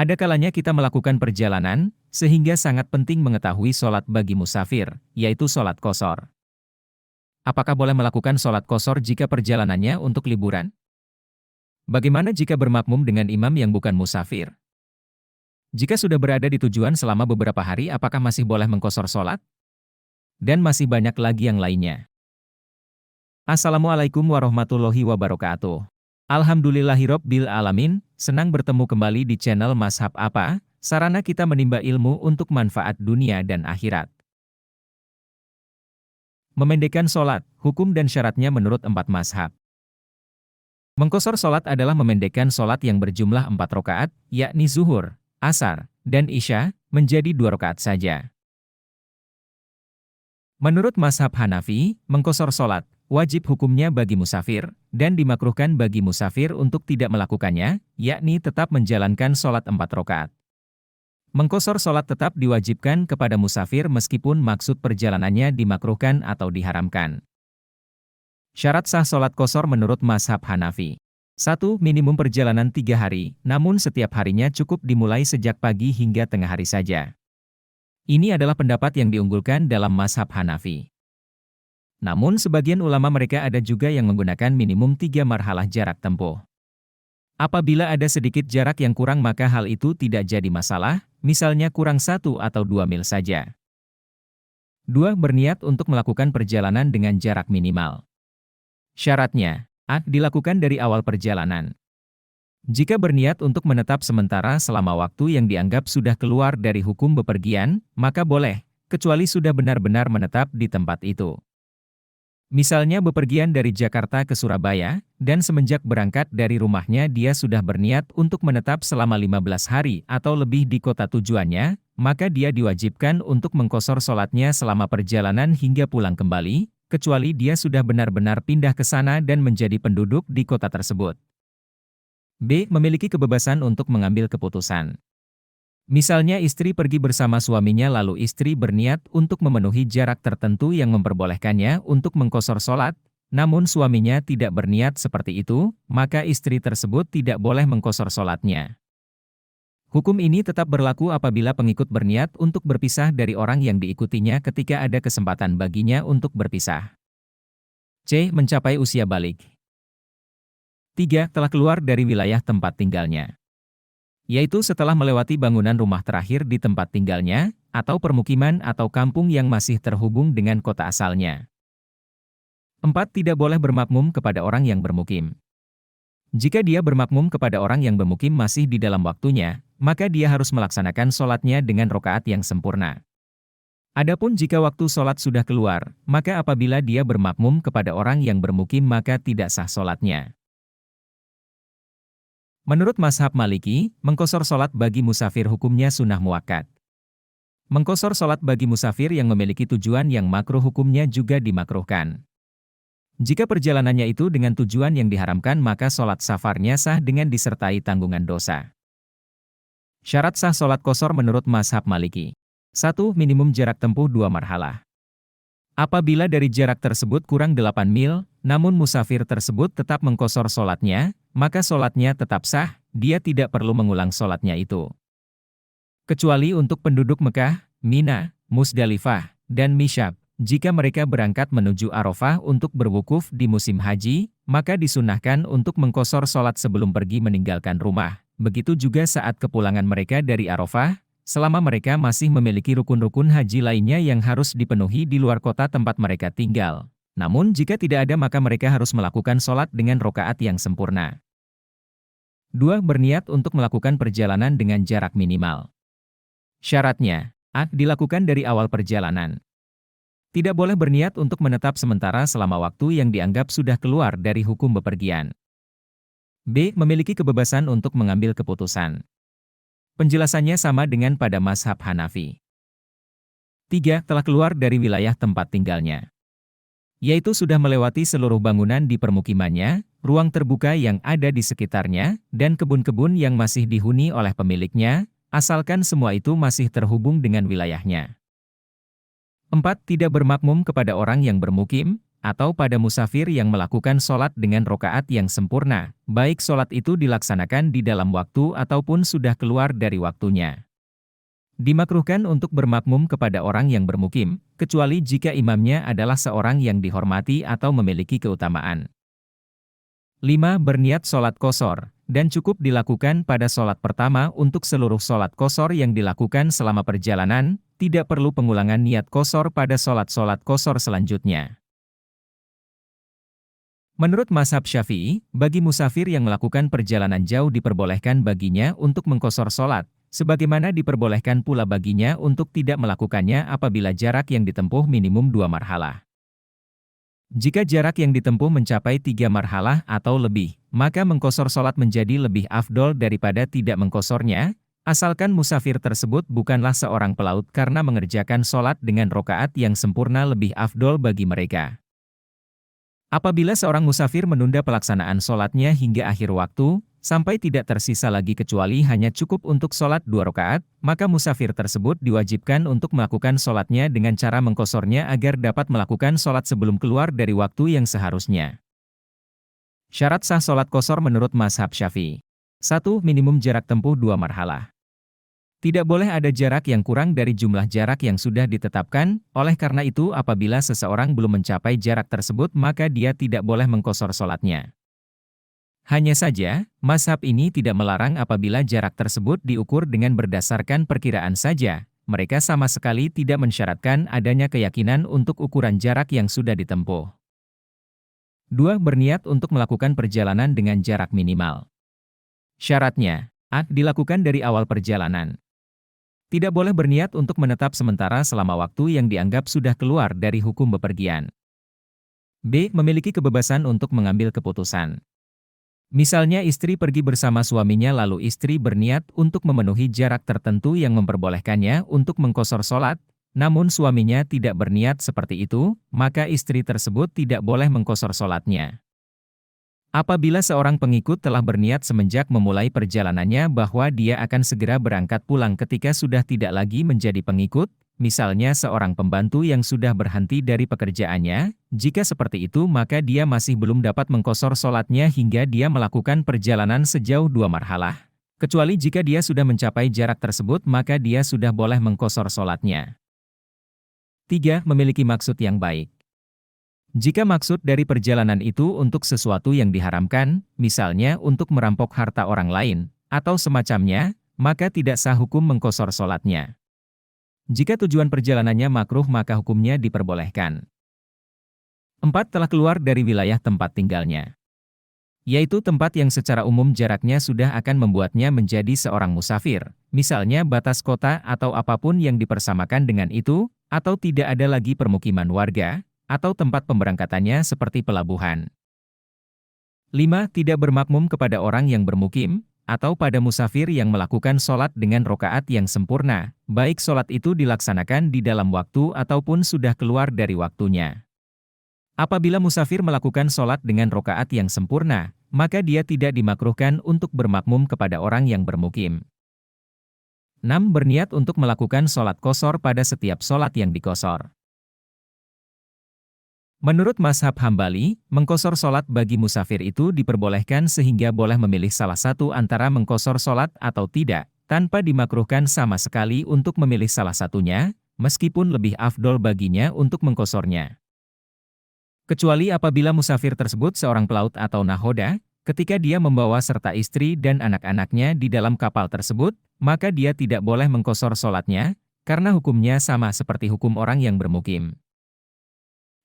Ada kalanya kita melakukan perjalanan, sehingga sangat penting mengetahui sholat bagi musafir, yaitu sholat qashar. Apakah boleh melakukan sholat qashar jika perjalanannya untuk liburan? Bagaimana jika bermakmum dengan imam yang bukan musafir? Jika sudah berada di tujuan selama beberapa hari, apakah masih boleh mengqashar sholat? Dan masih banyak lagi yang lainnya. Assalamualaikum warahmatullahi wabarakatuh. Alhamdulillahirobbil alamin, senang bertemu kembali di channel Mazhab Apa, sarana kita menimba ilmu untuk manfaat dunia dan akhirat. Memendekkan sholat, hukum dan syaratnya menurut 4 mazhab. Mengqashar sholat adalah memendekkan sholat yang berjumlah 4 rakaat, yakni zuhur, asar, dan isya, menjadi 2 rakaat saja. Menurut mazhab Hanafi, mengqashar sholat wajib hukumnya bagi musafir, dan dimakruhkan bagi musafir untuk tidak melakukannya, yakni tetap menjalankan sholat 4 rakaat. Mengqashar sholat tetap diwajibkan kepada musafir meskipun maksud perjalanannya dimakruhkan atau diharamkan. Syarat sah sholat qashar menurut mazhab Hanafi. 1. Minimum perjalanan 3 hari, namun setiap harinya cukup dimulai sejak pagi hingga tengah hari saja. Ini adalah pendapat yang diunggulkan dalam mazhab Hanafi. Namun sebagian ulama mereka ada juga yang menggunakan minimum 3 marhalah jarak tempuh. Apabila ada sedikit jarak yang kurang maka hal itu tidak jadi masalah, misalnya kurang 1 atau 2 mil saja. 2. Berniat untuk melakukan perjalanan dengan jarak minimal. Syaratnya, A. Dilakukan dari awal perjalanan. Jika berniat untuk menetap sementara selama waktu yang dianggap sudah keluar dari hukum bepergian, maka boleh, kecuali sudah benar-benar menetap di tempat itu. Misalnya bepergian dari Jakarta ke Surabaya, dan semenjak berangkat dari rumahnya dia sudah berniat untuk menetap selama 15 hari atau lebih di kota tujuannya, maka dia diwajibkan untuk mengqashar sholatnya selama perjalanan hingga pulang kembali, kecuali dia sudah benar-benar pindah ke sana dan menjadi penduduk di kota tersebut. B. Memiliki kebebasan untuk mengambil keputusan. Misalnya istri pergi bersama suaminya lalu istri berniat untuk memenuhi jarak tertentu yang memperbolehkannya untuk mengqashar sholat, namun suaminya tidak berniat seperti itu, maka istri tersebut tidak boleh mengqashar sholatnya. Hukum ini tetap berlaku apabila pengikut berniat untuk berpisah dari orang yang diikutinya ketika ada kesempatan baginya untuk berpisah. C. Mencapai usia balik. 3. Telah keluar dari wilayah tempat tinggalnya. Yaitu setelah melewati bangunan rumah terakhir di tempat tinggalnya, atau permukiman atau kampung yang masih terhubung dengan kota asalnya. 4. Tidak boleh bermakmum kepada orang yang bermukim. Jika dia bermakmum kepada orang yang bermukim masih di dalam waktunya, maka dia harus melaksanakan sholatnya dengan rakaat yang sempurna. Adapun jika waktu sholat sudah keluar, maka apabila dia bermakmum kepada orang yang bermukim maka tidak sah sholatnya. Menurut mazhab Maliki, mengqashar sholat bagi musafir hukumnya sunnah muakkad. Mengqashar sholat bagi musafir yang memiliki tujuan yang makruh hukumnya juga dimakruhkan. Jika perjalanannya itu dengan tujuan yang diharamkan maka sholat safarnya sah dengan disertai tanggungan dosa. Syarat sah sholat qashar menurut mazhab Maliki. 1. Minimum jarak tempuh 2 marhalah. Apabila dari jarak tersebut kurang 8 mil, namun musafir tersebut tetap mengqashar sholatnya, maka sholatnya tetap sah, dia tidak perlu mengulang sholatnya itu. Kecuali untuk penduduk Mekah, Mina, Musdalifah, dan Misyab, jika mereka berangkat menuju Arafah untuk berwukuf di musim haji, maka disunahkan untuk mengqashar sholat sebelum pergi meninggalkan rumah. Begitu juga saat kepulangan mereka dari Arafah, selama mereka masih memiliki rukun-rukun haji lainnya yang harus dipenuhi di luar kota tempat mereka tinggal. Namun jika tidak ada maka mereka harus melakukan sholat dengan rakaat yang sempurna. 2. Berniat untuk melakukan perjalanan dengan jarak minimal. Syaratnya, A. Dilakukan dari awal perjalanan. Tidak boleh berniat untuk menetap sementara selama waktu yang dianggap sudah keluar dari hukum bepergian. B. Memiliki kebebasan untuk mengambil keputusan. Penjelasannya sama dengan pada mazhab Hanafi. 3. Telah keluar dari wilayah tempat tinggalnya. Yaitu sudah melewati seluruh bangunan di permukimannya, ruang terbuka yang ada di sekitarnya, dan kebun-kebun yang masih dihuni oleh pemiliknya, asalkan semua itu masih terhubung dengan wilayahnya. 4. Tidak bermakmum kepada orang yang bermukim, atau pada musafir yang melakukan sholat dengan rokaat yang sempurna, baik sholat itu dilaksanakan di dalam waktu ataupun sudah keluar dari waktunya. Dimakruhkan untuk bermakmum kepada orang yang bermukim, kecuali jika imamnya adalah seorang yang dihormati atau memiliki keutamaan. 5. Berniat sholat qashar, dan cukup dilakukan pada sholat pertama untuk seluruh sholat qashar yang dilakukan selama perjalanan, tidak perlu pengulangan niat qashar pada sholat-sholat qashar selanjutnya. Menurut mazhab Syafi'i, bagi musafir yang melakukan perjalanan jauh diperbolehkan baginya untuk mengqashar sholat, sebagaimana diperbolehkan pula baginya untuk tidak melakukannya apabila jarak yang ditempuh minimum 2 marhalah. Jika jarak yang ditempuh mencapai 3 marhalah atau lebih, maka mengqashar sholat menjadi lebih afdol daripada tidak mengqasharnya, asalkan musafir tersebut bukanlah seorang pelaut karena mengerjakan sholat dengan rokaat yang sempurna lebih afdol bagi mereka. Apabila seorang musafir menunda pelaksanaan sholatnya hingga akhir waktu, sampai tidak tersisa lagi kecuali hanya cukup untuk sholat 2 rakaat, maka musafir tersebut diwajibkan untuk melakukan sholatnya dengan cara mengqasharnya agar dapat melakukan sholat sebelum keluar dari waktu yang seharusnya. Syarat sah sholat qashar menurut mazhab Syafi'i. 1. Minimum jarak tempuh 2 marhalah. Tidak boleh ada jarak yang kurang dari jumlah jarak yang sudah ditetapkan, oleh karena itu apabila seseorang belum mencapai jarak tersebut maka dia tidak boleh mengqashar sholatnya. Hanya saja, mazhab ini tidak melarang apabila jarak tersebut diukur dengan berdasarkan perkiraan saja, mereka sama sekali tidak mensyaratkan adanya keyakinan untuk ukuran jarak yang sudah ditempuh. 2. Berniat untuk melakukan perjalanan dengan jarak minimal. Syaratnya, A. Dilakukan dari awal perjalanan. Tidak boleh berniat untuk menetap sementara selama waktu yang dianggap sudah keluar dari hukum bepergian. B. Memiliki kebebasan untuk mengambil keputusan. Misalnya istri pergi bersama suaminya lalu istri berniat untuk memenuhi jarak tertentu yang memperbolehkannya untuk mengqashar sholat, namun suaminya tidak berniat seperti itu, maka istri tersebut tidak boleh mengqashar sholatnya. Apabila seorang pengikut telah berniat semenjak memulai perjalanannya bahwa dia akan segera berangkat pulang ketika sudah tidak lagi menjadi pengikut, misalnya seorang pembantu yang sudah berhenti dari pekerjaannya, jika seperti itu maka dia masih belum dapat mengqashar sholatnya hingga dia melakukan perjalanan sejauh 2 marhalah. Kecuali jika dia sudah mencapai jarak tersebut maka dia sudah boleh mengqashar sholatnya. 3. Memiliki maksud yang baik. Jika maksud dari perjalanan itu untuk sesuatu yang diharamkan, misalnya untuk merampok harta orang lain, atau semacamnya, maka tidak sah hukum mengqashar sholatnya. Jika tujuan perjalanannya makruh maka hukumnya diperbolehkan. 4. Telah keluar dari wilayah tempat tinggalnya. Yaitu tempat yang secara umum jaraknya sudah akan membuatnya menjadi seorang musafir, misalnya batas kota atau apapun yang dipersamakan dengan itu, atau tidak ada lagi permukiman warga, atau tempat pemberangkatannya seperti pelabuhan. 5. Tidak bermakmum kepada orang yang bermukim, atau pada musafir yang melakukan sholat dengan rokaat yang sempurna, baik sholat itu dilaksanakan di dalam waktu ataupun sudah keluar dari waktunya. Apabila musafir melakukan sholat dengan rokaat yang sempurna, maka dia tidak dimakruhkan untuk bermakmum kepada orang yang bermukim. 6. Berniat untuk melakukan sholat qashar pada setiap sholat yang diqashar. Menurut mazhab Hambali, mengqashar sholat bagi musafir itu diperbolehkan sehingga boleh memilih salah satu antara mengqashar sholat atau tidak, tanpa dimakruhkan sama sekali untuk memilih salah satunya, meskipun lebih afdol baginya untuk mengqasharnya. Kecuali apabila musafir tersebut seorang pelaut atau nahoda, ketika dia membawa serta istri dan anak-anaknya di dalam kapal tersebut, maka dia tidak boleh mengqashar sholatnya, karena hukumnya sama seperti hukum orang yang bermukim.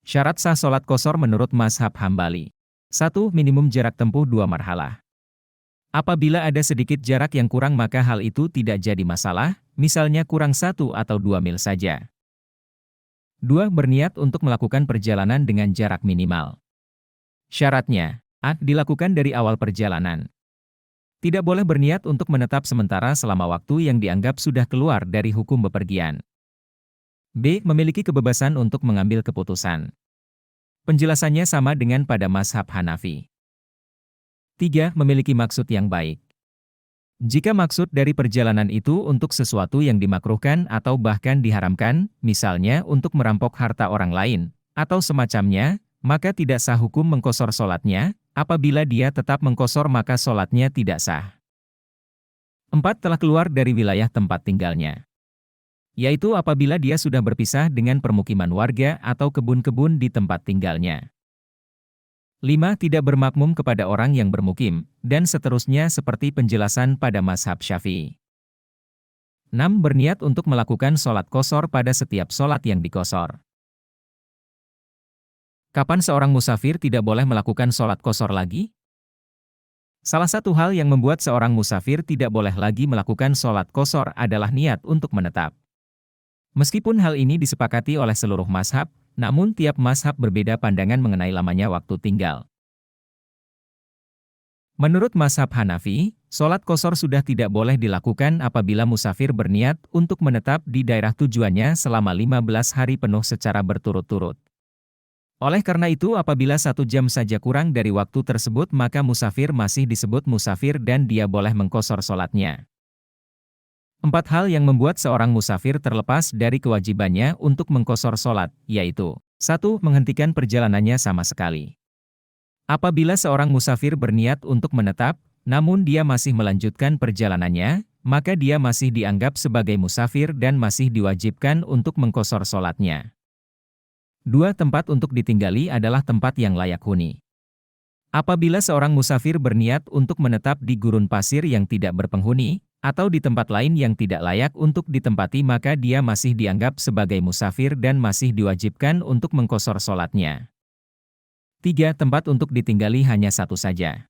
Syarat sah sholat qashar menurut mazhab Hambali. 1. Minimum jarak tempuh 2 marhalah. Apabila ada sedikit jarak yang kurang maka hal itu tidak jadi masalah, misalnya kurang 1 atau 2 mil saja. 2. Berniat untuk melakukan perjalanan dengan jarak minimal. Syaratnya, A. Dilakukan dari awal perjalanan. Tidak boleh berniat untuk menetap sementara selama waktu yang dianggap sudah keluar dari hukum bepergian. B. Memiliki kebebasan untuk mengambil keputusan. Penjelasannya sama dengan pada mazhab Hanafi. 3. Memiliki maksud yang baik. Jika maksud dari perjalanan itu untuk sesuatu yang dimakruhkan atau bahkan diharamkan, misalnya untuk merampok harta orang lain, atau semacamnya, maka tidak sah hukum mengqashar sholatnya. Apabila dia tetap mengqashar maka sholatnya tidak sah. 4. Telah keluar dari wilayah tempat tinggalnya. Yaitu apabila dia sudah berpisah dengan permukiman warga atau kebun-kebun di tempat tinggalnya. 5. Tidak bermakmum kepada orang yang bermukim, dan seterusnya seperti penjelasan pada mazhab Syafi'i. 6. Berniat untuk melakukan sholat qashar pada setiap sholat yang diqashar. Kapan seorang musafir tidak boleh melakukan sholat qashar lagi? Salah satu hal yang membuat seorang musafir tidak boleh lagi melakukan sholat qashar adalah niat untuk menetap. Meskipun hal ini disepakati oleh seluruh mazhab, namun tiap mazhab berbeda pandangan mengenai lamanya waktu tinggal. Menurut mazhab Hanafi, sholat qashar sudah tidak boleh dilakukan apabila musafir berniat untuk menetap di daerah tujuannya selama 15 hari penuh secara berturut-turut. Oleh karena itu apabila 1 jam saja kurang dari waktu tersebut maka musafir masih disebut musafir dan dia boleh mengqashar sholatnya. 4 hal yang membuat seorang musafir terlepas dari kewajibannya untuk mengqashar sholat, yaitu 1. Menghentikan perjalanannya sama sekali. Apabila seorang musafir berniat untuk menetap, namun dia masih melanjutkan perjalanannya, maka dia masih dianggap sebagai musafir dan masih diwajibkan untuk mengqashar sholatnya. 2. Tempat untuk ditinggali adalah tempat yang layak huni. Apabila seorang musafir berniat untuk menetap di gurun pasir yang tidak berpenghuni, atau di tempat lain yang tidak layak untuk ditempati maka dia masih dianggap sebagai musafir dan masih diwajibkan untuk mengqashar sholatnya. 3. Tempat untuk ditinggali hanya satu saja.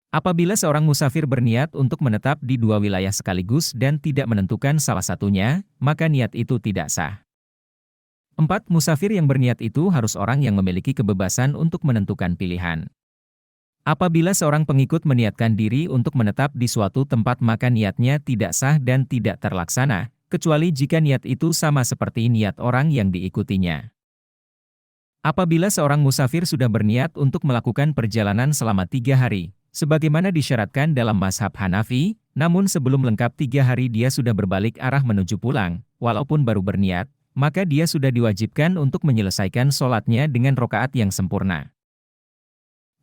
Apabila seorang musafir berniat untuk menetap di 2 wilayah sekaligus dan tidak menentukan salah satunya, maka niat itu tidak sah. 4. Musafir yang berniat itu harus orang yang memiliki kebebasan untuk menentukan pilihan. Apabila seorang pengikut meniatkan diri untuk menetap di suatu tempat maka niatnya tidak sah dan tidak terlaksana, kecuali jika niat itu sama seperti niat orang yang diikutinya. Apabila seorang musafir sudah berniat untuk melakukan perjalanan selama 3 hari, sebagaimana disyaratkan dalam mazhab Hanafi, namun sebelum lengkap 3 hari dia sudah berbalik arah menuju pulang, walaupun baru berniat, maka dia sudah diwajibkan untuk menyelesaikan sholatnya dengan rakaat yang sempurna.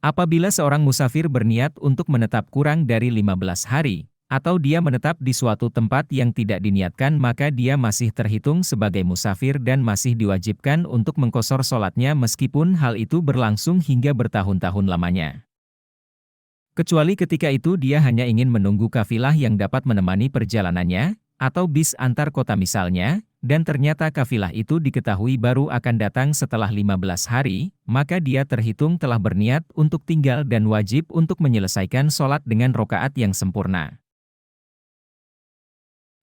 Apabila seorang musafir berniat untuk menetap kurang dari 15 hari, atau dia menetap di suatu tempat yang tidak diniatkan maka dia masih terhitung sebagai musafir dan masih diwajibkan untuk mengqashar sholatnya meskipun hal itu berlangsung hingga bertahun-tahun lamanya. Kecuali ketika itu dia hanya ingin menunggu kafilah yang dapat menemani perjalanannya, atau bis antar kota misalnya, dan ternyata kafilah itu diketahui baru akan datang setelah 15 hari, maka dia terhitung telah berniat untuk tinggal dan wajib untuk menyelesaikan sholat dengan rakaat yang sempurna.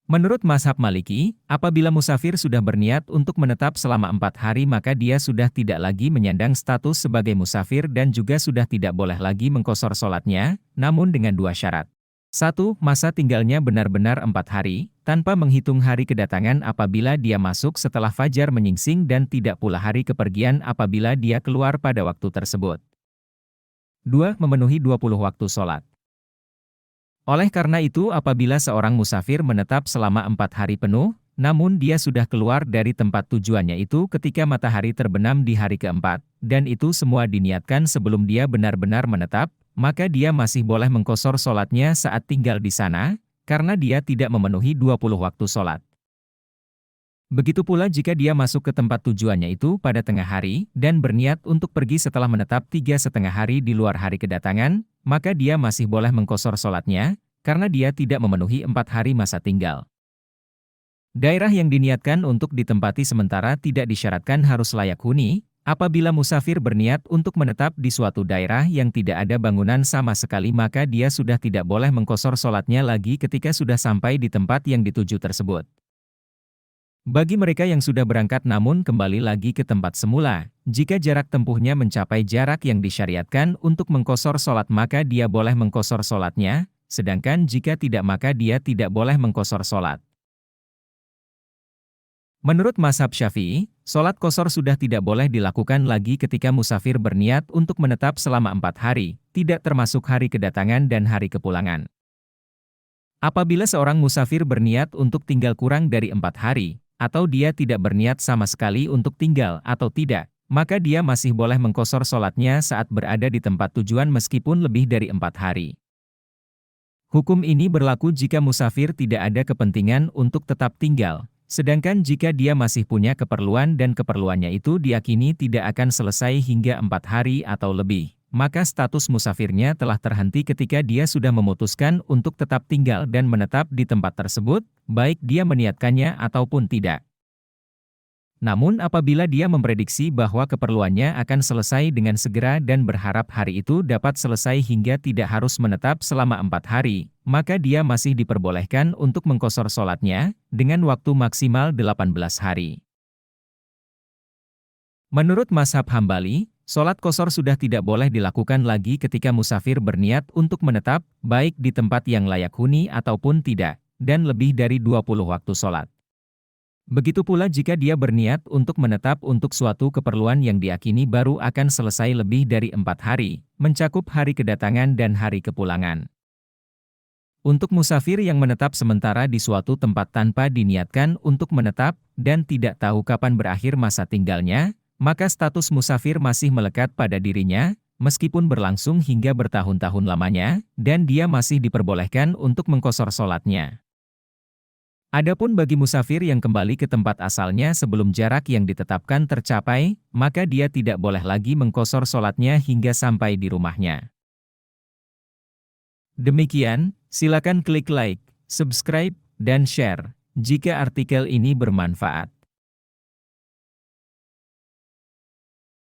Menurut mazhab Maliki, apabila musafir sudah berniat untuk menetap selama 4 hari maka dia sudah tidak lagi menyandang status sebagai musafir dan juga sudah tidak boleh lagi mengqashar sholatnya, namun dengan 2 syarat. 1. Masa tinggalnya benar-benar 4 hari, tanpa menghitung hari kedatangan apabila dia masuk setelah fajar menyingsing dan tidak pula hari kepergian apabila dia keluar pada waktu tersebut. 2. Memenuhi 20 waktu sholat. Oleh karena itu apabila seorang musafir menetap selama 4 hari penuh, namun dia sudah keluar dari tempat tujuannya itu ketika matahari terbenam di hari keempat, dan itu semua diniatkan sebelum dia benar-benar menetap, maka dia masih boleh mengqashar sholatnya saat tinggal di sana, karena dia tidak memenuhi 20 waktu sholat. Begitu pula jika dia masuk ke tempat tujuannya itu pada tengah hari, dan berniat untuk pergi setelah menetap 3,5 hari di luar hari kedatangan, maka dia masih boleh mengqashar sholatnya, karena dia tidak memenuhi 4 hari masa tinggal. Daerah yang diniatkan untuk ditempati sementara tidak disyaratkan harus layak huni. Apabila musafir berniat untuk menetap di suatu daerah yang tidak ada bangunan sama sekali maka dia sudah tidak boleh mengqashar sholatnya lagi ketika sudah sampai di tempat yang dituju tersebut. Bagi mereka yang sudah berangkat namun kembali lagi ke tempat semula, jika jarak tempuhnya mencapai jarak yang disyariatkan untuk mengqashar sholat maka dia boleh mengqashar sholatnya, sedangkan jika tidak maka dia tidak boleh mengqashar sholat. Menurut mazhab Syafi'i, sholat qashar sudah tidak boleh dilakukan lagi ketika musafir berniat untuk menetap selama 4 hari, tidak termasuk hari kedatangan dan hari kepulangan. Apabila seorang musafir berniat untuk tinggal kurang dari 4 hari, atau dia tidak berniat sama sekali untuk tinggal atau tidak, maka dia masih boleh mengqashar sholatnya saat berada di tempat tujuan meskipun lebih dari 4 hari. Hukum ini berlaku jika musafir tidak ada kepentingan untuk tetap tinggal, sedangkan jika dia masih punya keperluan dan keperluannya itu diyakini tidak akan selesai hingga 4 hari atau lebih, maka status musafirnya telah terhenti ketika dia sudah memutuskan untuk tetap tinggal dan menetap di tempat tersebut, baik dia meniatkannya ataupun tidak. Namun apabila dia memprediksi bahwa keperluannya akan selesai dengan segera dan berharap hari itu dapat selesai hingga tidak harus menetap selama 4 hari, maka dia masih diperbolehkan untuk mengqashar sholatnya, dengan waktu maksimal 18 hari. Menurut mazhab Hambali, sholat qashar sudah tidak boleh dilakukan lagi ketika musafir berniat untuk menetap, baik di tempat yang layak huni ataupun tidak, dan lebih dari 20 waktu sholat. Begitu pula jika dia berniat untuk menetap untuk suatu keperluan yang diyakini baru akan selesai lebih dari 4 hari, mencakup hari kedatangan dan hari kepulangan. Untuk musafir yang menetap sementara di suatu tempat tanpa diniatkan untuk menetap, dan tidak tahu kapan berakhir masa tinggalnya, maka status musafir masih melekat pada dirinya, meskipun berlangsung hingga bertahun-tahun lamanya, dan dia masih diperbolehkan untuk mengqashar sholatnya. Adapun bagi musafir yang kembali ke tempat asalnya sebelum jarak yang ditetapkan tercapai, maka dia tidak boleh lagi mengqashar sholatnya hingga sampai di rumahnya. Demikian, silakan klik like, subscribe, dan share, jika artikel ini bermanfaat.